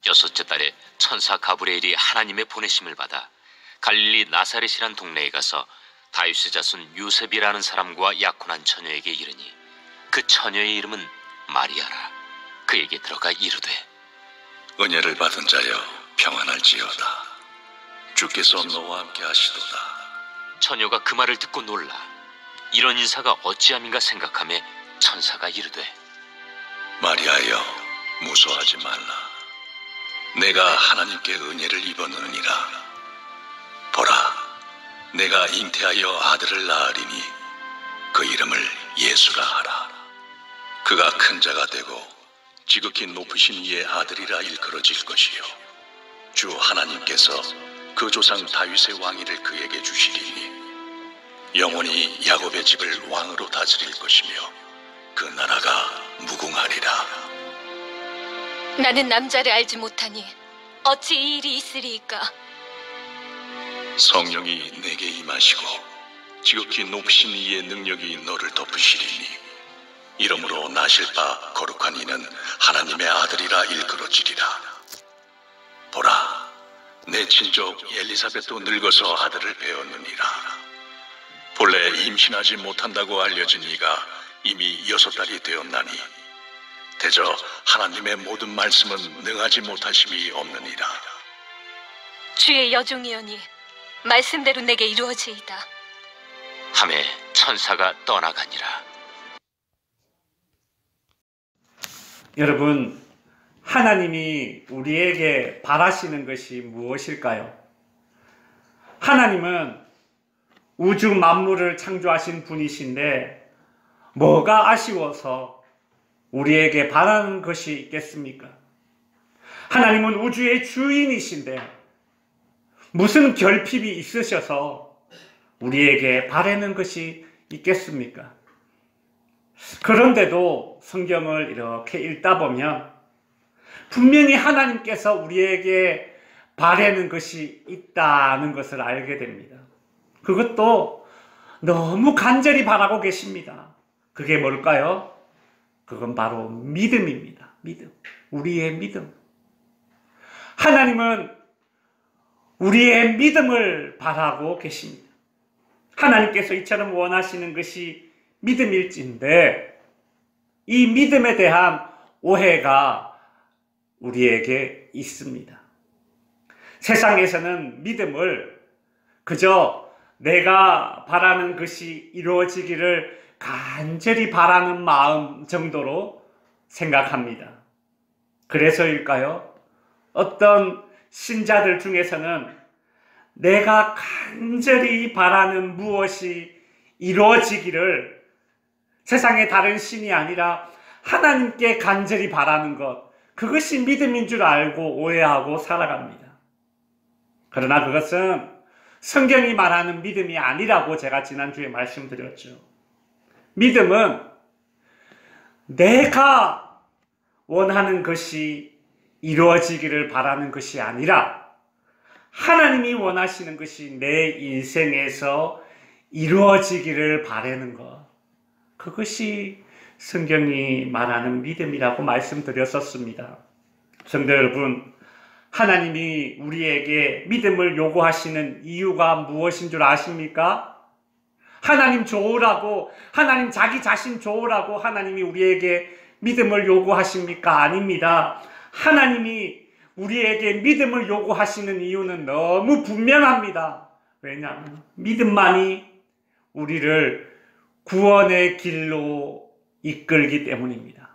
여섯째 달에 천사 가브리엘이 하나님의 보내심을 받아 갈릴리 나사렛이란 동네에 가서 다윗의 자손 요셉이라는 사람과 약혼한 처녀에게 이르니 그 처녀의 이름은 마리아라. 그에게 들어가 이르되 은혜를 받은 자여 평안할지어다. 주께서 너와 함께 하시도다. 처녀가 그 말을 듣고 놀라 이런 인사가 어찌함인가 생각하며 천사가 이르되 마리아여 무서워하지 말라. 내가 하나님께 은혜를 입었느니라. 보라, 내가 잉태하여 아들을 낳으리니 그 이름을 예수라 하라. 그가 큰 자가 되고 지극히 높으신 이의 아들이라 일컬어질 것이요 주 하나님께서 그 조상 다윗의 왕위를 그에게 주시리니 영원히 야곱의 집을 왕으로 다스릴 것이며 그 나라가 무궁하리라. 나는 남자를 알지 못하니 어찌 이 일이 있으리이까? 성령이 내게 임하시고 지극히 높으신 이의 능력이 너를 덮으시리니 이러므로 나실 바 거룩한 이는 하나님의 아들이라 일컬어지리라. 보라, 내 친족 엘리사벳도 늙어서 아들을 배었느니라. 본래 임신하지 못한다고 알려진 이가 이미 6달이 되었나니 대저 하나님의 모든 말씀은 능하지 못하심이 없느니라. 주의 여종이오니 말씀대로 내게 이루어지이다 하매 천사가 떠나가니라. 여러분, 하나님이 우리에게 바라시는 것이 무엇일까요? 하나님은 우주 만물을 창조하신 분이신데 뭐가 아쉬워서 우리에게 바라는 것이 있겠습니까? 하나님은 우주의 주인이신데 무슨 결핍이 있으셔서 우리에게 바라는 것이 있겠습니까? 그런데도 성경을 이렇게 읽다 보면 분명히 하나님께서 우리에게 바라는 것이 있다는 것을 알게 됩니다. 그것도 너무 간절히 바라고 계십니다. 그게 뭘까요? 그건 바로 믿음입니다. 믿음. 우리의 믿음. 하나님은 우리의 믿음을 바라고 계십니다. 하나님께서 이처럼 원하시는 것이 믿음일진데 이 믿음에 대한 오해가 우리에게 있습니다. 세상에서는 믿음을 그저 내가 바라는 것이 이루어지기를 간절히 바라는 마음 정도로 생각합니다. 그래서일까요? 어떤 신자들 중에서는 내가 간절히 바라는 무엇이 이루어지기를 세상의 다른 신이 아니라 하나님께 간절히 바라는 것, 그것이 믿음인 줄 알고 오해하고 살아갑니다. 그러나 그것은 성경이 말하는 믿음이 아니라고 제가 지난주에 말씀드렸죠. 믿음은 내가 원하는 것이 이루어지기를 바라는 것이 아니라 하나님이 원하시는 것이 내 인생에서 이루어지기를 바라는 것, 그것이 성경이 말하는 믿음이라고 말씀드렸었습니다. 성도 여러분, 하나님이 우리에게 믿음을 요구하시는 이유가 무엇인 줄 아십니까? 하나님 좋으라고, 하나님 자기 자신 좋으라고 하나님이 우리에게 믿음을 요구하십니까? 아닙니다. 하나님이 우리에게 믿음을 요구하시는 이유는 너무 분명합니다. 왜냐하면 믿음만이 우리를 구원의 길로 이끌기 때문입니다.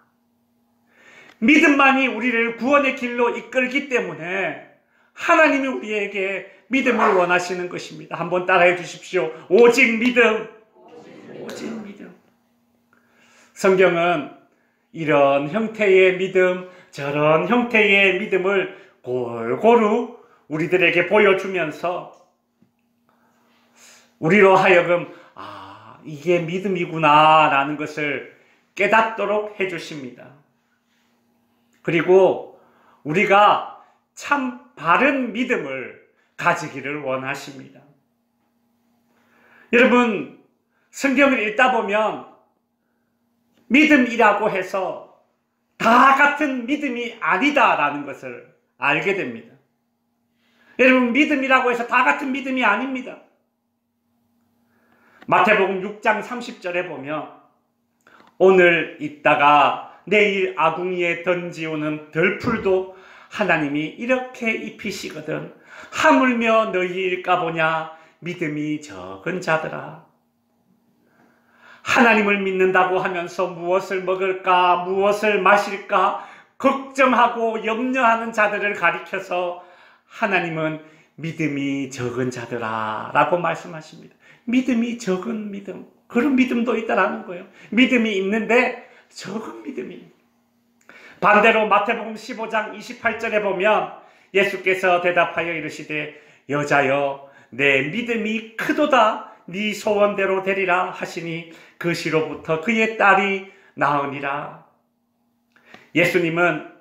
믿음만이 우리를 구원의 길로 이끌기 때문에 하나님이 우리에게 믿음을 원하시는 것입니다. 한번 따라해 주십시오. 오직 믿음. 오직 믿음. 성경은 이런 형태의 믿음, 저런 형태의 믿음을 골고루 우리들에게 보여주면서 우리로 하여금 이게 믿음이구나 라는 것을 깨닫도록 해주십니다. 그리고 우리가 참 바른 믿음을 가지기를 원하십니다. 여러분, 성경을 읽다 보면 믿음이라고 해서 다 같은 믿음이 아니다라는 것을 알게 됩니다. 여러분, 믿음이라고 해서 다 같은 믿음이 아닙니다. 마태복음 6장 30절에 보면 오늘 있다가 내일 아궁이에 던지오는 들풀도 하나님이 이렇게 입히시거든 하물며 너희일까 보냐 믿음이 적은 자들아. 하나님을 믿는다고 하면서 무엇을 먹을까 무엇을 마실까 걱정하고 염려하는 자들을 가리켜서 하나님은 믿음이 적은 자들아 라고 말씀하십니다. 믿음이 적은 믿음, 그런 믿음도 있다라는 거예요. 믿음이 있는데 적은 믿음이. 반대로 마태복음 15장 28절에 보면 예수께서 대답하여 이르시되 여자여 내 믿음이 크도다 네 소원대로 되리라 하시니 그 시로부터 그의 딸이 나으니라. 예수님은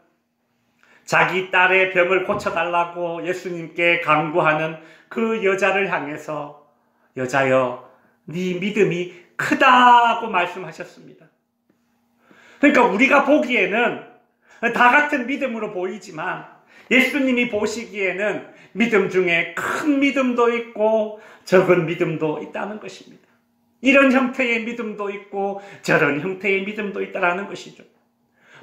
자기 딸의 병을 고쳐달라고 예수님께 간구하는 그 여자를 향해서 여자여 네 믿음이 크다고 말씀하셨습니다. 그러니까 우리가 보기에는 다 같은 믿음으로 보이지만 예수님이 보시기에는 믿음 중에 큰 믿음도 있고 적은 믿음도 있다는 것입니다. 이런 형태의 믿음도 있고 저런 형태의 믿음도 있다는 것이죠.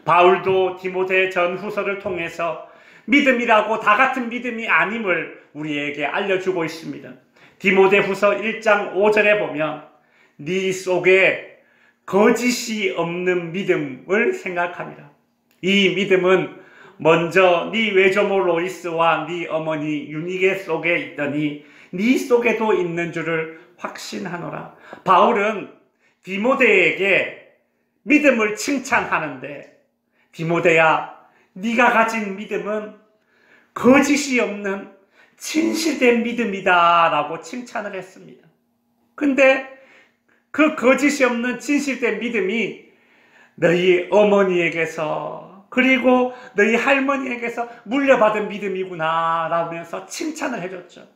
바울도 디모데 전후서를 통해서 믿음이라고 다 같은 믿음이 아님을 우리에게 알려주고 있습니다. 디모데후서 1장 5절에 보면 네 속에 거짓이 없는 믿음을 생각합니다. 이 믿음은 먼저 네 외조모 로이스와 네 어머니 유니게 속에 있더니 네 속에도 있는 줄을 확신하노라. 바울은 디모데에게 믿음을 칭찬하는데 디모데야 네가 가진 믿음은 거짓이 없는 진실된 믿음이다 라고 칭찬을 했습니다. 근데 그 거짓이 없는 진실된 믿음이 너희 어머니에게서 그리고 너희 할머니에게서 물려받은 믿음이구나 라면서 칭찬을 해줬죠.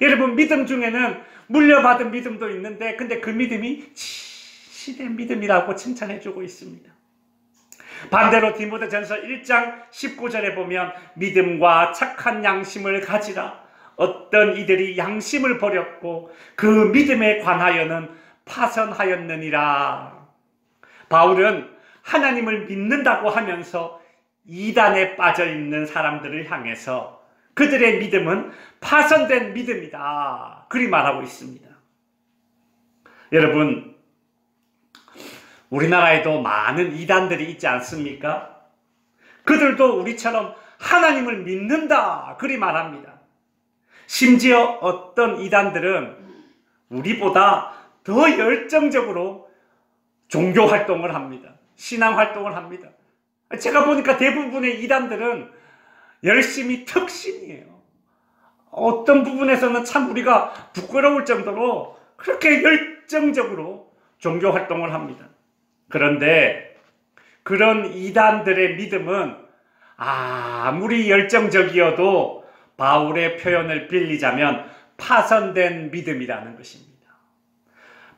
여러분, 믿음 중에는 물려받은 믿음도 있는데 근데 그 믿음이 진실된 믿음이라고 칭찬해주고 있습니다. 반대로 디모데전서 1장 19절에 보면 믿음과 착한 양심을 가지라. 어떤 이들이 양심을 버렸고 그 믿음에 관하여는 파선하였느니라. 바울은 하나님을 믿는다고 하면서 이단에 빠져 있는 사람들을 향해서 그들의 믿음은 파선된 믿음이다 그리 말하고 있습니다. 여러분, 우리나라에도 많은 이단들이 있지 않습니까? 그들도 우리처럼 하나님을 믿는다 그리 말합니다. 심지어 어떤 이단들은 우리보다 더 열정적으로 종교 활동을 합니다. 신앙 활동을 합니다. 제가 보니까 대부분의 이단들은 열심히 특신이에요. 어떤 부분에서는 참 우리가 부끄러울 정도로 그렇게 열정적으로 종교 활동을 합니다. 그런데 그런 이단들의 믿음은 아무리 열정적이어도 바울의 표현을 빌리자면 파선된 믿음이라는 것입니다.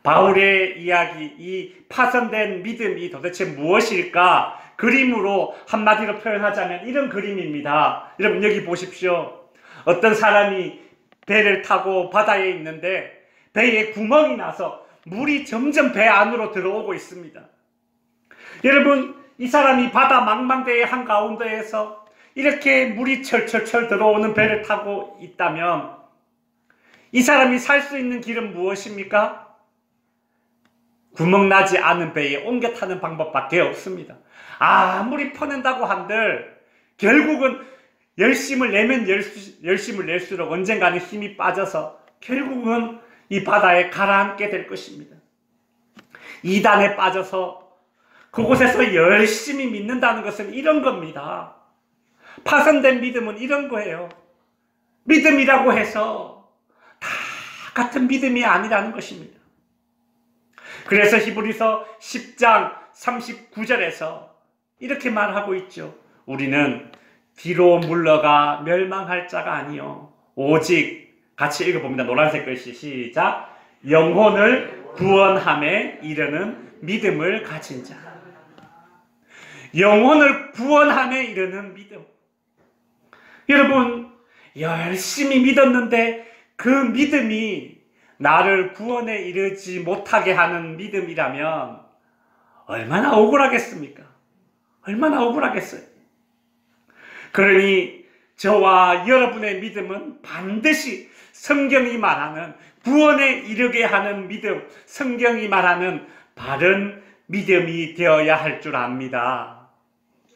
바울의 이야기, 이 파선된 믿음이 도대체 무엇일까? 그림으로 한마디로 표현하자면 이런 그림입니다. 여러분, 여기 보십시오. 어떤 사람이 배를 타고 바다에 있는데 배에 구멍이 나서 물이 점점 배 안으로 들어오고 있습니다. 여러분, 이 사람이 바다 망망대해 한가운데에서 이렇게 물이 철철철 들어오는 배를 타고 있다면 이 사람이 살 수 있는 길은 무엇입니까? 구멍 나지 않은 배에 옮겨 타는 방법밖에 없습니다. 아무리 퍼낸다고 한들 결국은 열심을 내면 열심을 낼수록 언젠가는 힘이 빠져서 결국은 이 바다에 가라앉게 될 것입니다. 이단에 빠져서 그곳에서 열심히 믿는다는 것은 이런 겁니다. 파선된 믿음은 이런 거예요. 믿음이라고 해서 다 같은 믿음이 아니라는 것입니다. 그래서 히브리서 10장 39절에서 이렇게 말하고 있죠. 우리는 뒤로 물러가 멸망할 자가 아니요 오직, 같이 읽어봅니다. 노란색 글씨 시작. 영혼을 구원함에 이르는 믿음을 가진 자. 영혼을 구원함에 이르는 믿음. 여러분, 열심히 믿었는데 그 믿음이 나를 구원에 이르지 못하게 하는 믿음이라면 얼마나 억울하겠습니까? 얼마나 억울하겠어요. 그러니 저와 여러분의 믿음은 반드시 성경이 말하는 구원에 이르게 하는 믿음, 성경이 말하는 바른 믿음이 되어야 할 줄 압니다.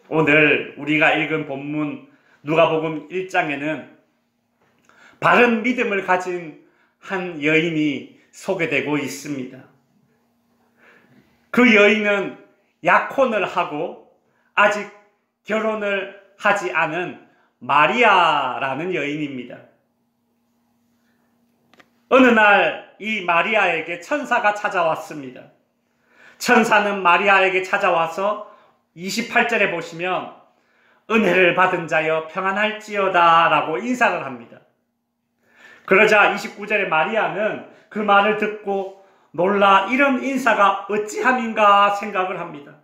오늘 우리가 읽은 본문 누가복음 1장에는 바른 믿음을 가진 한 여인이 소개되고 있습니다. 그 여인은 약혼을 하고 아직 결혼을 하지 않은 마리아라는 여인입니다. 어느 날 이 마리아에게 천사가 찾아왔습니다. 천사는 마리아에게 찾아와서 28절에 보시면 은혜를 받은 자여 평안할지어다 라고 인사를 합니다. 그러자 29절에 마리아는 그 말을 듣고 놀라 이런 인사가 어찌함인가 생각을 합니다.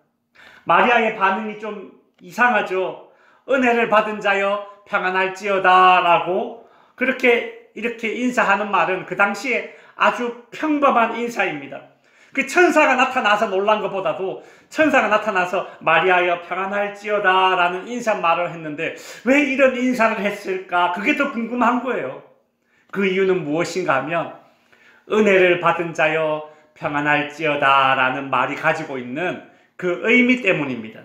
마리아의 반응이 좀 이상하죠. 은혜를 받은 자여 평안할지어다 라고 이렇게 인사하는 말은 그 당시에 아주 평범한 인사입니다. 그 천사가 나타나서 놀란 것보다도 천사가 나타나서 마리아여 평안할지어다 라는 인사말을 했는데 왜 이런 인사를 했을까? 그게 더 궁금한 거예요. 그 이유는 무엇인가 하면 은혜를 받은 자여 평안할지어다 라는 말이 가지고 있는 그 의미 때문입니다.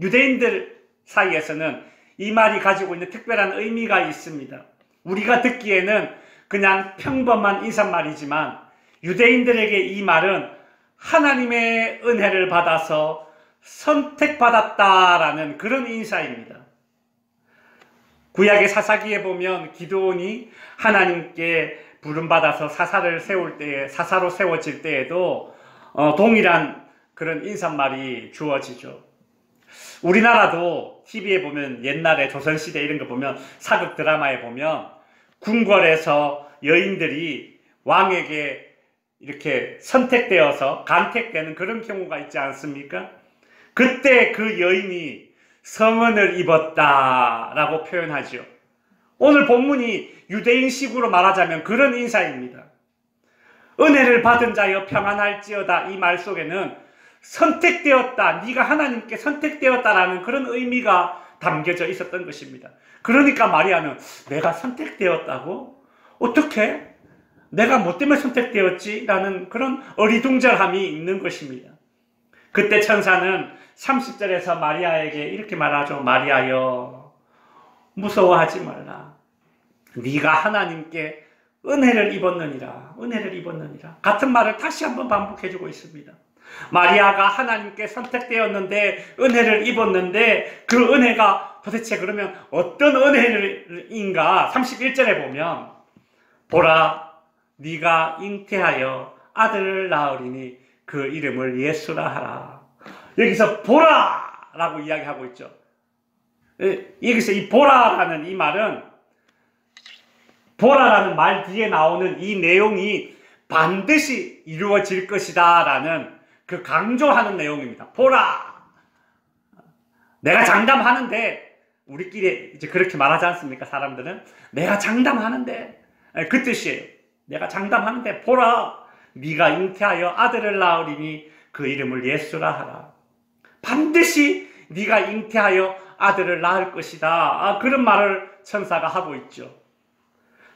유대인들 사이에서는 이 말이 가지고 있는 특별한 의미가 있습니다. 우리가 듣기에는 그냥 평범한 인사말이지만 유대인들에게 이 말은 하나님의 은혜를 받아서 선택받았다라는 그런 인사입니다. 구약의 사사기에 보면 기드온이 하나님께 부름받아서 사사로 세워질 때에도 동일한 그런 인사말이 주어지죠. 우리나라도 TV에 보면 옛날에 조선시대 이런 거 보면 사극 드라마에 보면 궁궐에서 여인들이 왕에게 이렇게 선택되어서 간택되는 그런 경우가 있지 않습니까? 그때 그 여인이 성은을 입었다라고 표현하죠. 오늘 본문이 유대인식으로 말하자면 그런 인사입니다. 은혜를 받은 자여 평안할지어다 이 말 속에는 선택되었다, 네가 하나님께 선택되었다라는 그런 의미가 담겨져 있었던 것입니다. 그러니까 마리아는 내가 선택되었다고? 어떻게? 내가 뭐 때문에 선택되었지? 라는 그런 어리둥절함이 있는 것입니다. 그때 천사는 30절에서 마리아에게 이렇게 말하죠. 마리아여, 무서워하지 말라. 네가 하나님께 은혜를 입었느니라. 은혜를 입었느니라. 같은 말을 다시 한번 반복해주고 있습니다. 마리아가 하나님께 선택되었는데 은혜를 입었는데 그 은혜가 도대체 그러면 어떤 은혜인가? 31절에 보면 보라 네가 잉태하여 아들을 낳으리니 그 이름을 예수라 하라. 여기서 보라 라고 이야기하고 있죠. 여기서 이 보라라는 이 말은 보라라는 말 뒤에 나오는 이 내용이 반드시 이루어질 것이다 라는 그 강조하는 내용입니다. 보라! 내가 장담하는데, 우리끼리 이제 그렇게 말하지 않습니까? 사람들은. 내가 장담하는데, 그 뜻이에요. 내가 장담하는데, 보라! 네가 잉태하여 아들을 낳으리니 그 이름을 예수라 하라. 반드시 네가 잉태하여 아들을 낳을 것이다. 그런 말을 천사가 하고 있죠.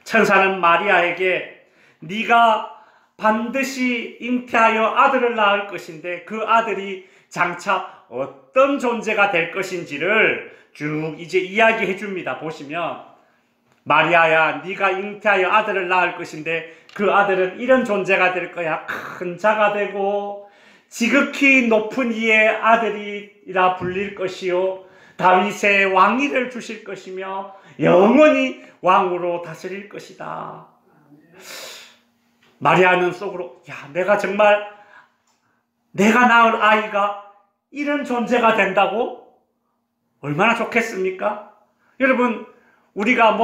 천사는 마리아에게 네가 반드시 잉태하여 아들을 낳을 것인데 그 아들이 장차 어떤 존재가 될 것인지를 쭉 이제 이야기해 줍니다. 보시면 마리아야 네가 잉태하여 아들을 낳을 것인데 그 아들은 이런 존재가 될 거야. 큰 자가 되고 지극히 높은 이의 아들이라 불릴 것이요 다윗의 왕위를 주실 것이며 영원히 왕으로 다스릴 것이다. 마리아는 속으로 내가 정말 내가 낳을 아이가 이런 존재가 된다고? 얼마나 좋겠습니까? 여러분 우리가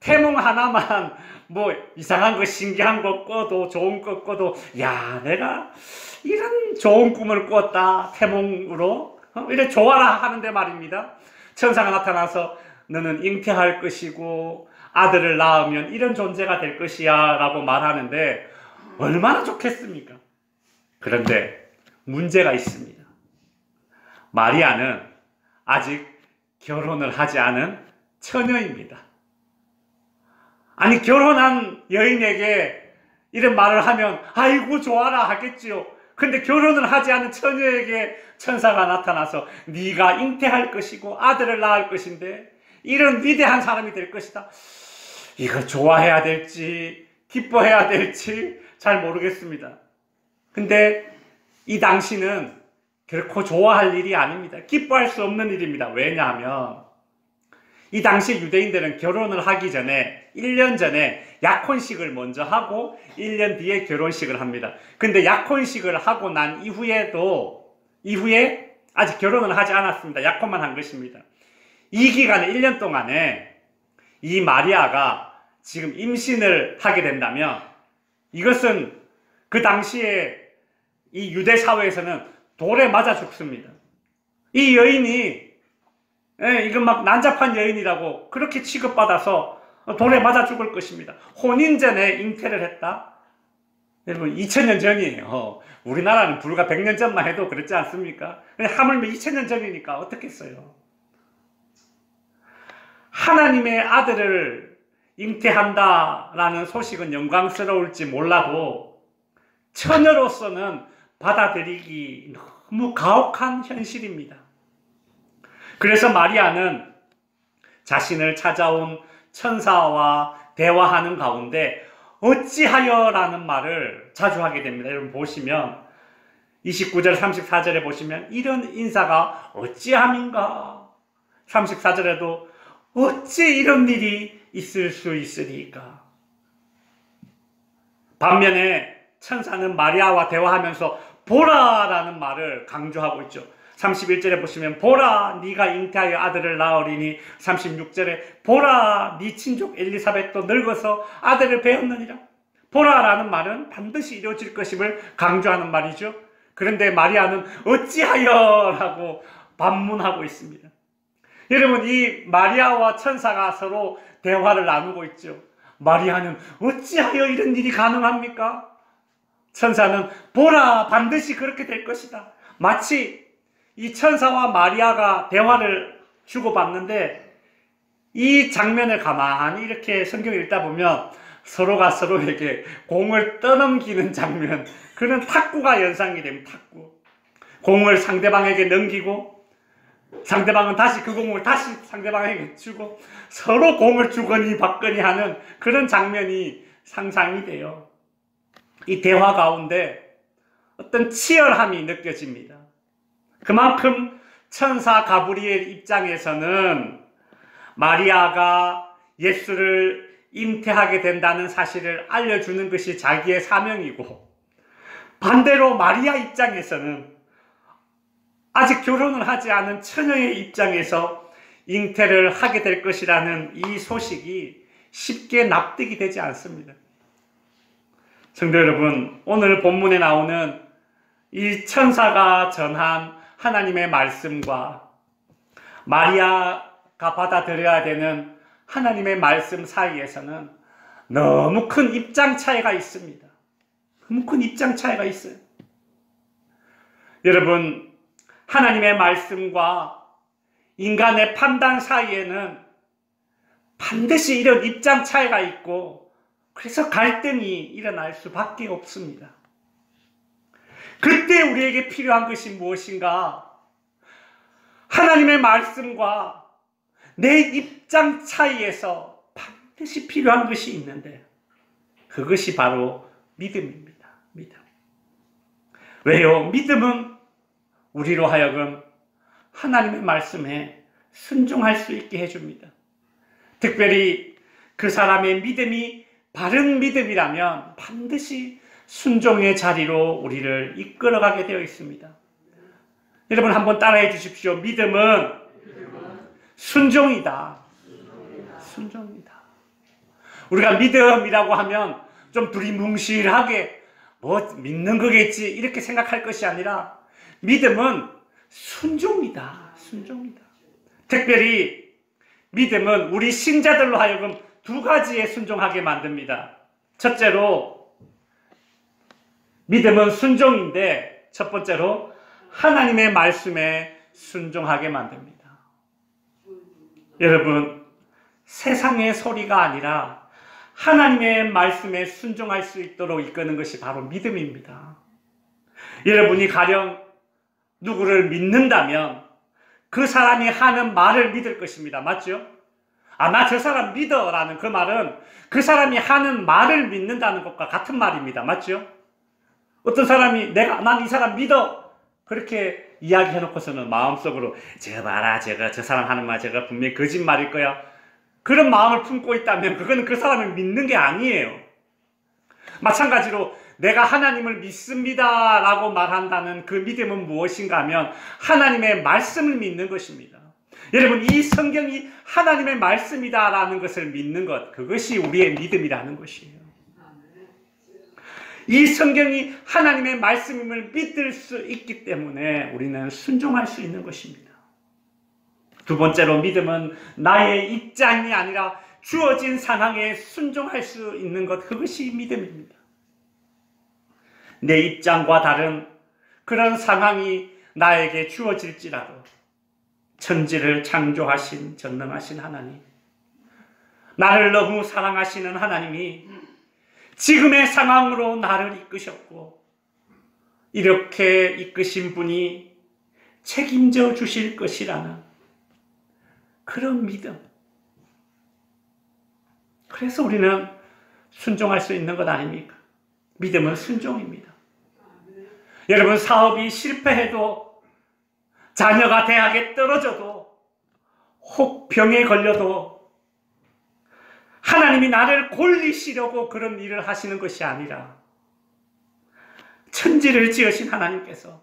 태몽 하나만 이상한 거 신기한 거 꿔도 좋은 거 꿔도 내가 이런 좋은 꿈을 꿨다 태몽으로 이래 좋아라 하는데 말입니다. 천사가 나타나서 너는 잉태할 것이고 아들을 낳으면 이런 존재가 될 것이야 라고 말하는데 얼마나 좋겠습니까? 그런데 문제가 있습니다. 마리아는 아직 결혼을 하지 않은 처녀입니다. 아니, 결혼한 여인에게 이런 말을 하면 아이고 좋아라 하겠지요. 근데 결혼을 하지 않은 처녀에게 천사가 나타나서 네가 잉태할 것이고 아들을 낳을 것인데 이런 위대한 사람이 될 것이다. 이거 좋아해야 될지 기뻐해야 될지 잘 모르겠습니다. 근데 이 당시는 결코 좋아할 일이 아닙니다. 기뻐할 수 없는 일입니다. 왜냐하면 이 당시 유대인들은 결혼을 하기 전에 1년 전에 약혼식을 먼저 하고 1년 뒤에 결혼식을 합니다. 근데 약혼식을 하고 난 이후에 아직 결혼을 하지 않았습니다. 약혼만 한 것입니다. 이 기간에 1년 동안에 이 마리아가 지금 임신을 하게 된다면 이것은 그 당시에 이 유대 사회에서는 돌에 맞아 죽습니다. 이 여인이 이건 막 난잡한 여인이라고 그렇게 취급받아서 돌에 맞아 죽을 것입니다. 혼인 전에 잉태를 했다? 여러분 2000년 전이에요. 우리나라는 불과 100년 전만 해도 그렇지 않습니까? 하물며 2000년 전이니까 어떻겠어요? 하나님의 아들을 잉태한다라는 소식은 영광스러울지 몰라도 처녀로서는 받아들이기 너무 가혹한 현실입니다. 그래서 마리아는 자신을 찾아온 천사와 대화하는 가운데 어찌하여 라는 말을 자주 하게 됩니다. 여러분 보시면 29절 34절에 보시면 이런 인사가 어찌함인가, 34절에도 어찌 이런 일이 있을 수 있으리까. 반면에 천사는 마리아와 대화하면서 보라 라는 말을 강조하고 있죠. 31절에 보시면 보라 네가 잉태하여 아들을 낳으리니, 36절에 보라 네 친족 엘리사벳도 늙어서 아들을 배었느니라. 보라 라는 말은 반드시 이루어질 것임을 강조하는 말이죠. 그런데 마리아는 어찌하여 라고 반문하고 있습니다. 여러분, 이 마리아와 천사가 서로 대화를 나누고 있죠. 마리아는 어찌하여 이런 일이 가능합니까? 천사는 보라 반드시 그렇게 될 것이다. 마치 이 천사와 마리아가 대화를 주고받는데 이 장면을 가만히 이렇게 성경을 읽다 보면 서로가 서로에게 공을 떠넘기는 장면, 그런 탁구가 연상이 됩니다. 탁구. 공을 상대방에게 넘기고 상대방은 다시 그 공을 다시 상대방에게 주고 서로 공을 주거니 받거니 하는 그런 장면이 상상이 돼요. 이 대화 가운데 어떤 치열함이 느껴집니다. 그만큼 천사 가브리엘 입장에서는 마리아가 예수를 잉태하게 된다는 사실을 알려주는 것이 자기의 사명이고, 반대로 마리아 입장에서는 아직 결혼을 하지 않은 처녀의 입장에서 잉태를 하게 될 것이라는 이 소식이 쉽게 납득이 되지 않습니다. 성도 여러분, 오늘 본문에 나오는 이 천사가 전한 하나님의 말씀과 마리아가 받아들여야 되는 하나님의 말씀 사이에서는 너무 큰 입장 차이가 있습니다. 너무 큰 입장 차이가 있어요. 여러분, 하나님의 말씀과 인간의 판단 사이에는 반드시 이런 입장 차이가 있고, 그래서 갈등이 일어날 수밖에 없습니다. 그때 우리에게 필요한 것이 무엇인가? 하나님의 말씀과 내 입장 차이에서 반드시 필요한 것이 있는데, 그것이 바로 믿음입니다. 믿음. 왜요? 믿음은 우리로 하여금 하나님의 말씀에 순종할 수 있게 해줍니다. 특별히 그 사람의 믿음이 바른 믿음이라면 반드시 순종의 자리로 우리를 이끌어가게 되어 있습니다. 여러분 한번 따라해 주십시오. 믿음은 순종이다. 순종이다. 우리가 믿음이라고 하면 좀 두리뭉실하게 믿는 거겠지 이렇게 생각할 것이 아니라, 믿음은 순종이다. 순종이다. 특별히 믿음은 우리 신자들로 하여금 두 가지에 순종하게 만듭니다. 첫째로 믿음은 순종인데 첫 번째로 하나님의 말씀에 순종하게 만듭니다. 여러분, 세상의 소리가 아니라 하나님의 말씀에 순종할 수 있도록 이끄는 것이 바로 믿음입니다. 여러분이 가령 누구를 믿는다면 그 사람이 하는 말을 믿을 것입니다. 맞죠? 나 저 사람 믿어 라는 그 말은 그 사람이 하는 말을 믿는다는 것과 같은 말입니다. 맞죠? 어떤 사람이 난 이 사람 믿어 그렇게 이야기해놓고서는 마음속으로 저 봐라 저 사람 하는 말 저거 분명히 거짓말일 거야 그런 마음을 품고 있다면 그거는 그 사람을 믿는 게 아니에요. 마찬가지로 내가 하나님을 믿습니다 라고 말한다는 그 믿음은 무엇인가 하면 하나님의 말씀을 믿는 것입니다. 여러분, 이 성경이 하나님의 말씀이다 라는 것을 믿는 것, 그것이 우리의 믿음이라는 것이에요. 이 성경이 하나님의 말씀임을 믿을 수 있기 때문에 우리는 순종할 수 있는 것입니다. 두 번째로 믿음은 나의 입장이 아니라 주어진 상황에 순종할 수 있는 것, 그것이 믿음입니다. 내 입장과 다른 그런 상황이 나에게 주어질지라도 천지를 창조하신 전능하신 하나님, 나를 너무 사랑하시는 하나님이 지금의 상황으로 나를 이끄셨고 이렇게 이끄신 분이 책임져 주실 것이라는 그런 믿음. 그래서 우리는 순종할 수 있는 것 아닙니까? 믿음은 순종입니다. 여러분, 사업이 실패해도 자녀가 대학에 떨어져도 혹 병에 걸려도 하나님이 나를 골리시려고 그런 일을 하시는 것이 아니라 천지를 지으신 하나님께서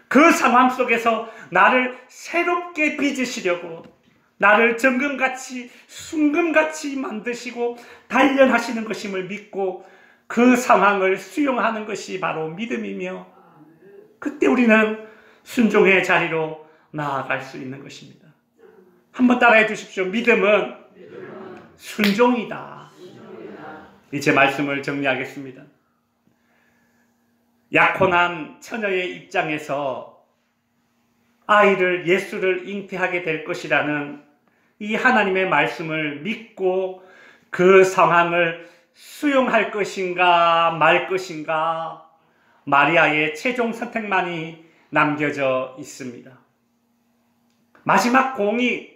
그 상황 속에서 나를 새롭게 빚으시려고 나를 정금같이 순금같이 만드시고 단련하시는 것임을 믿고 그 상황을 수용하는 것이 바로 믿음이며 그때 우리는 순종의 자리로 나아갈 수 있는 것입니다. 한번 따라해 주십시오. 믿음은 순종이다. 이제 말씀을 정리하겠습니다. 약혼한 처녀의 입장에서 아이를 예수를 잉태하게 될 것이라는 이 하나님의 말씀을 믿고 그 상황을 수용할 것인가 말 것인가 마리아의 최종 선택만이 남겨져 있습니다. 마지막 공이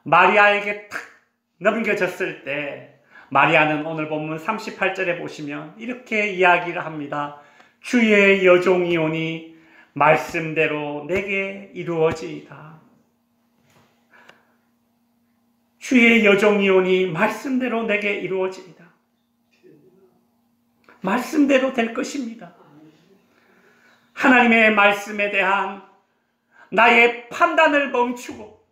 마리아에게 탁 넘겨졌을 때 마리아는 오늘 본문 38절에 보시면 이렇게 이야기를 합니다. 주의 여종이오니 말씀대로 내게 이루어지이다. 주의 여종이오니 말씀대로 내게 이루어지이다. 말씀대로 될 것입니다. 하나님의 말씀에 대한 나의 판단을 멈추고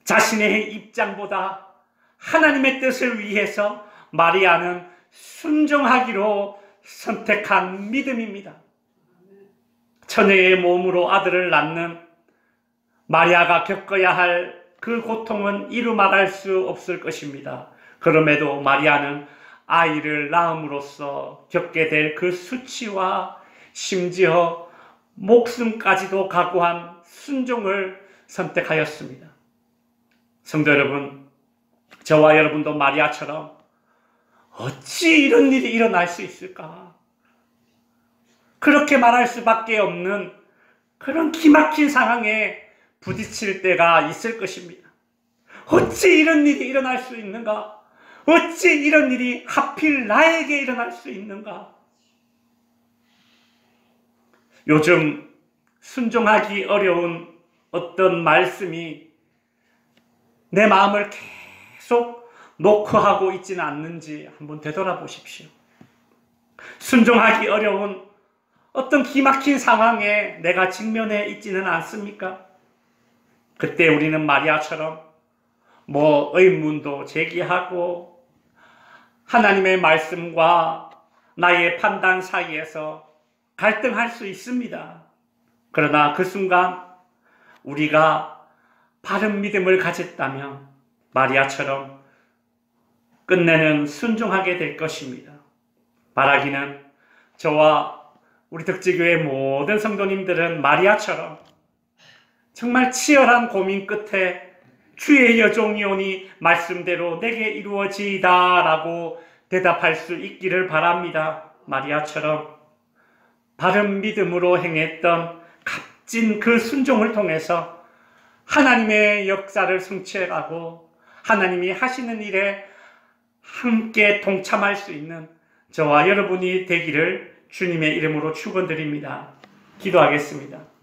자신의 입장보다 하나님의 뜻을 위해서 마리아는 순종하기로 선택한 믿음입니다. 처녀의 몸으로 아들을 낳는 마리아가 겪어야 할 그 고통은 이루 말할 수 없을 것입니다. 그럼에도 마리아는 아이를 낳음으로써 겪게 될 그 수치와 심지어 목숨까지도 각오한 순종을 선택하였습니다. 성도 여러분, 저와 여러분도 마리아처럼 어찌 이런 일이 일어날 수 있을까? 그렇게 말할 수밖에 없는 그런 기막힌 상황에 부딪힐 때가 있을 것입니다. 어찌 이런 일이 일어날 수 있는가? 어찌 이런 일이 하필 나에게 일어날 수 있는가? 요즘 순종하기 어려운 어떤 말씀이 내 마음을 계속 노크하고 있지는 않는지 한번 되돌아보십시오. 순종하기 어려운 어떤 기막힌 상황에 내가 직면해 있지는 않습니까? 그때 우리는 마리아처럼 의문도 제기하고 하나님의 말씀과 나의 판단 사이에서 갈등할 수 있습니다. 그러나 그 순간 우리가 바른 믿음을 가졌다면 마리아처럼 끝내는 순종하게 될 것입니다. 바라기는 저와 우리 덕지교회 모든 성도님들은 마리아처럼 정말 치열한 고민 끝에 주의 여종이오니 말씀대로 내게 이루어지이다 라고 대답할 수 있기를 바랍니다. 마리아처럼 바른 믿음으로 행했던 값진 그 순종을 통해서 하나님의 역사를 성취해가고 하나님이 하시는 일에 함께 동참할 수 있는 저와 여러분이 되기를 주님의 이름으로 축원드립니다. 기도하겠습니다.